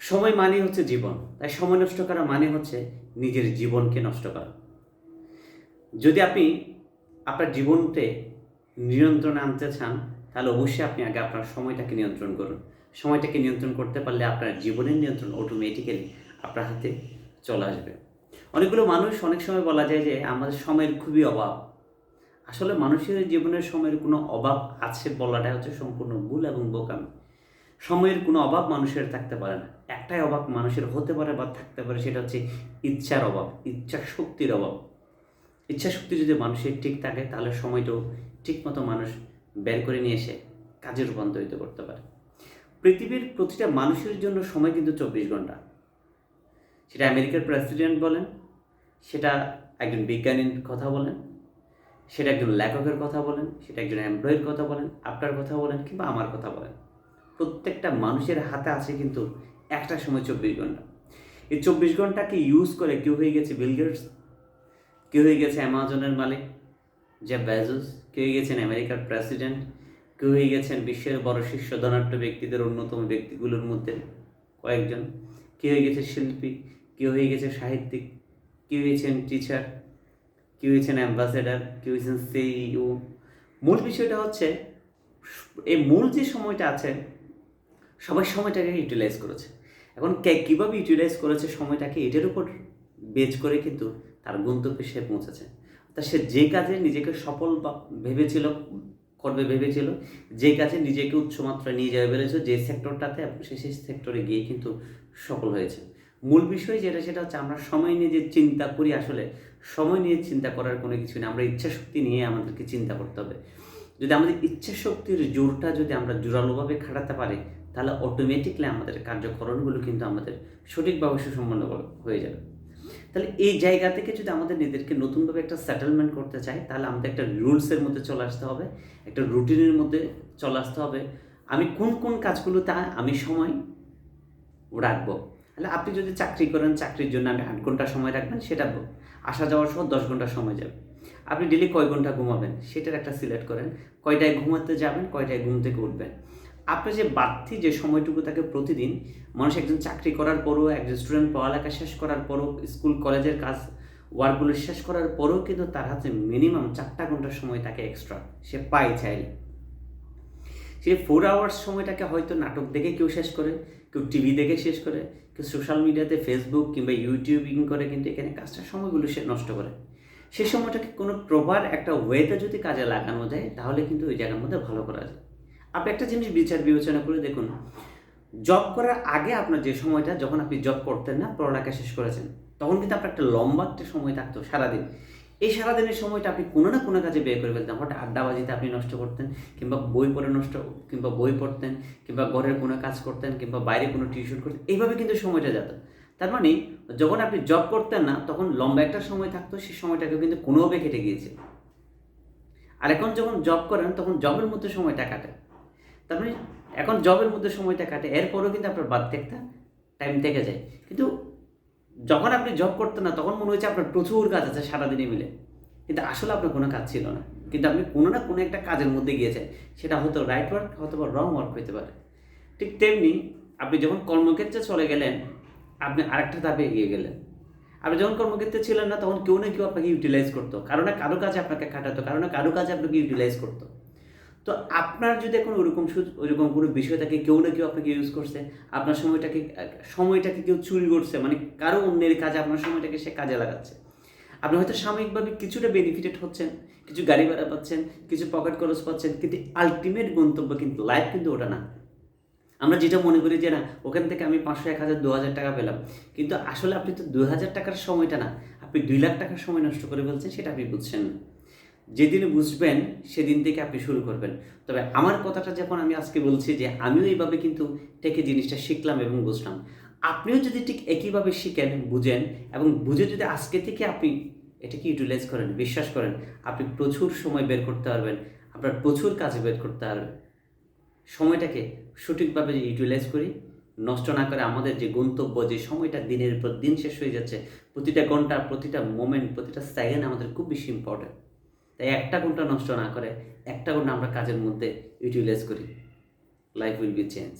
সময় মানে হচ্ছে জীবন, তাই সময় নষ্ট করা মানে হচ্ছে নিজের জীবনকে নষ্ট করা। যদি আপনি আপনার জীবনকে নিয়ন্ত্রণে আনতে চান, তাহলে অবশ্যই আপনি আগে আপনার সময়টাকে নিয়ন্ত্রণ করুন। সময়টাকে নিয়ন্ত্রণ করতে পারলে আপনার জীবনের নিয়ন্ত্রণ অটোমেটিক্যালি আপনার হাতে চলে আসবে। অনেকগুলো মানুষ অনেক সময় বলা যায় যে আমাদের সময়ের খুবই অভাব। আসলে মানুষের জীবনের সময়ের কোনো অভাব আছে বলাটা হচ্ছে সম্পূর্ণ ভুল এবং বোকামি। সময়ের কোনো অভাব মানুষের থাকতে পারে না। একটাই অভাব মানুষের হতে পারে বা থাকতে পারে, সেটা হচ্ছে ইচ্ছার অভাব, ইচ্ছা শক্তির অভাব। ইচ্ছা শক্তি যদি মানুষের ঠিক থাকে তাহলে সময়টাও ঠিকমতো মানুষ বের করে নিয়ে এসে কাজে রূপান্তরিত করতে পারে। পৃথিবীর প্রতিটা মানুষের জন্য সময় কিন্তু 24 ঘন্টা। সেটা আমেরিকার প্রেসিডেন্ট বলেন, সেটা একজন বিজ্ঞানীর কথা বলেন, সেটা একজন লেখকের কথা বলেন, সেটা একজন এমপ্লয়ির কথা বলেন, আপনার কথা বলেন কিংবা আমার কথা বলেন, প্রত্যেকটা মানুষের হাতে আছে কিন্তু একটা সময় 24 ঘন্টা। এই 24 ঘন্টাকে ইউজ করে কেউ হয়ে গেছে বিল গেটস, কেউ হয়ে গেছে অ্যামাজনের মালিক জেফ বেজোস, কেউ হয়ে গেছেন আমেরিকার প্রেসিডেন্ট, কেউ হয়ে গেছেন বিশ্বের বড় শীর্ষ ধনাঢ্য ব্যক্তিদের অন্যতম ব্যক্তিগুলোর মধ্যে কয়েকজন, কেউ হয়ে গেছে শিল্পী, কেউ হয়ে গেছে সাহিত্যিক, কেউ হয়েছেন টিচার, কেউ হয়েছেন অ্যাম্বাসেডার, কেউ হয়েছেন সিইও। মূল বিষয়টা হচ্ছে এই মূল যে সময়টা আছে সবাই সময়টাকে ইউটিলাইজ করেছে। এখন কে কীভাবে ইউটিলাইজ করেছে সময়টাকে, এটার উপর বেজ করে কিন্তু তার গন্তব্যে সে পৌঁছেছে। তা সে যে কাজে নিজেকে সফল বা ভেবেছিল করবে ভেবেছিল, যে কাজে নিজেকে উচ্চমাত্রায় নিয়ে যাবে ভেবেছিল, যে সেক্টরটাতে সে সেই সেক্টরে গিয়ে কিন্তু সফল হয়েছে। মূল বিষয় যেটা সেটা হচ্ছে আমরা সময় নিয়ে যে চিন্তা করি, আসলে সময় নিয়ে চিন্তা করার কোনো কিছু নেই। আমরা ইচ্ছা শক্তি নিয়ে আমাদেরকে চিন্তা করতে হবে। যদি আমাদের ইচ্ছা শক্তির জোরটা যদি আমরা জোরালোভাবে খাটাতে পারি, তাহলে অটোমেটিকলি আমাদের কার্যকরণগুলো কিন্তু আমাদের সঠিকভাবে সুসম্পন্ন হয়ে যাবে। তাহলে এই জায়গা থেকে যদি আমাদের নিজেদেরকে নতুনভাবে একটা সেটেলমেন্ট করতে চাই, তাহলে আমাদের একটা রুলসের মধ্যে চলে আসতে হবে, একটা রুটিনের মধ্যে চলে আসতে হবে। আমি কোন কোন কাজগুলোতে আমি সময় রাখবো। তাহলে আপনি যদি চাকরি করেন, চাকরির জন্য আপনি 8 ঘন্টা সময় রাখবেন, সেটা আসা যাওয়ার সহ 10 ঘন্টা সময় যাবে। আপনি ডেলি কয় ঘন্টা ঘুমাবেন সেটার একটা সিলেক্ট করেন। কয়টায় ঘুমাতে যাবেন, কয়টায় ঘুম থেকে উঠবেন। আপনার যে বাড়তি যে সময়টুকু থাকে প্রতিদিন, মানুষ একজন চাকরি করার পরও, একজন স্টুডেন্ট পড়ালেখা শেষ করার পরও, স্কুল কলেজের কাজ ওয়ার্কগুলো শেষ করার পরেও কিন্তু তার হাতে মিনিমাম 4 ঘন্টা সময় থাকে এক্সট্রা, সে পায় চাইলে। সেই 4 আওয়ার্স সময়টাকে হয়তো নাটক দেখে কেউ শেষ করে, কেউ টিভি দেখে শেষ করে, কেউ সোশ্যাল মিডিয়াতে ফেসবুক কিংবা ইউটিউবিং করে কিন্তু এখানে কাজটার সময়গুলো সে নষ্ট করে। সেই সময়টাকে কোনো প্রপার একটা ওয়েতে যদি কাজে লাগানো যায়, তাহলে কিন্তু ওই জায়গার মধ্যে ভালো করা যায়। আপনি একটা জিনিস বিচার বিবেচনা করে দেখুন, জব করার আগে আপনার যে সময়টা, যখন আপনি জব করতেন না, পড়ালেখা শেষ করেছেন, তখন কিন্তু আপনার একটা লম্বা একটা সময় থাকতো সারাদিন। এই সারাদিনের সময়টা আপনি কোনো না কোনো কাজে ব্যয় করে ফেলতেন। হঠাৎ আড্ডাবাজিতে আপনি নষ্ট করতেন, কিংবা বই পড়তেন, কিংবা ঘরের কোনো কাজ করতেন, কিংবা বাইরে কোনো টিউশন করতেন। এইভাবে কিন্তু সময়টা যেত। তার মানে যখন আপনি জব করতেন না, তখন লম্বা একটা সময় থাকতো, সেই সময়টাকে কিন্তু কোনোভাবে কেটে গিয়েছে। আর এখন যখন জব করেন, তখন জবের মধ্যে সময়টা কাটে। তার মানে এখন জবের মধ্যে সময়টা কাটে, এরপরেও কিন্তু আপনার বাড়তি একটা টাইম থেকে যায়। কিন্তু যখন আপনি জব করতেন না, তখন মনে হয়েছে আপনার প্রচুর কাজ আছে সারাদিনে মিলে, কিন্তু আসলে আপনার কোনো কাজ ছিল না। কিন্তু আপনি কোনো না কোনো একটা কাজের মধ্যে গিয়েছেন, সেটা হয়তো রাইট ওয়ার্ক, হয়তো বা রং ওয়ার্ক হতে পারে। ঠিক তেমনি আপনি যখন কর্মক্ষেত্রে চলে গেলেন, আপনি আরেকটা ধাপে এগিয়ে গেলেন। আপনি যখন কর্মক্ষেত্রে ছিলেন না, তখন কেউ না কেউ আপনাকে ইউটিলাইজ করতো, কারো না কারো কাজে আপনাকে খাটাতো, কারো না কারো কাজে আপনাকে ইউটিলাইজ করতো। তো আপনার যদি এখন ওইরকম কোনো বিষয় থাকে, কেউ না কেউ আপনাকে ইউজ করছে, আপনার সময়টাকে কেউ চুরি করছে, মানে কারো অন্যের কাজে আপনার সময়টাকে সে কাজে লাগাচ্ছে। আপনি হয়তো সাময়িকভাবে কিছুটা বেনিফিটেড হচ্ছেন, কিছু গাড়ি ভাড়া পাচ্ছেন, কিছু পকেট খরচ পাচ্ছেন, কিন্তু আলটিমেট গন্তব্য কিন্তু লাইফ কিন্তু ওটা না। আমরা যেটা মনে করি যে না, ওখান থেকে আমি 500, 1000, 2000 টাকা পেলাম, কিন্তু আসলে আপনি তো 2000 টাকার সময়টা না, আপনি 2 লাখ টাকার সময় নষ্ট করে ফেলছেন, সেটা আপনি বুঝছেন না। যেদিন বুঝবেন সেদিন থেকে আপনি শুরু করবেন। তবে আমার কথাটা যখন আমি আজকে বলছি যে আমিও এইভাবে কিন্তু থেকে জিনিসটা শিখলাম এবং বুঝলাম, আপনিও যদি ঠিক একইভাবে শিখেন, বুঝেন এবং বুঝে যদি আজকে থেকে আপনি এটাকে ইউটিলাইজ করেন, বিশ্বাস করেন, আপনি প্রচুর সময় বের করতে পারবেন, আপনার প্রচুর কাজে বের করতে পারবেন। সময়টাকে সঠিকভাবে ইউটিলাইজ করি, নষ্ট না করে আমাদের যে গন্তব্য, যে সময়টা দিনের পর দিন শেষ হয়ে যাচ্ছে, প্রতিটা ঘন্টা, প্রতিটা মোমেন্ট, প্রতিটা সেকেন্ড আমাদের খুব বেশি ইম্পর্টেন্ট। তাই 1 ঘন্টা নষ্ট না করে 1 ঘন্টা আমরা কাজের মধ্যে ইউটিলাইজ করি, লাইফ উইল বি চেঞ্জ।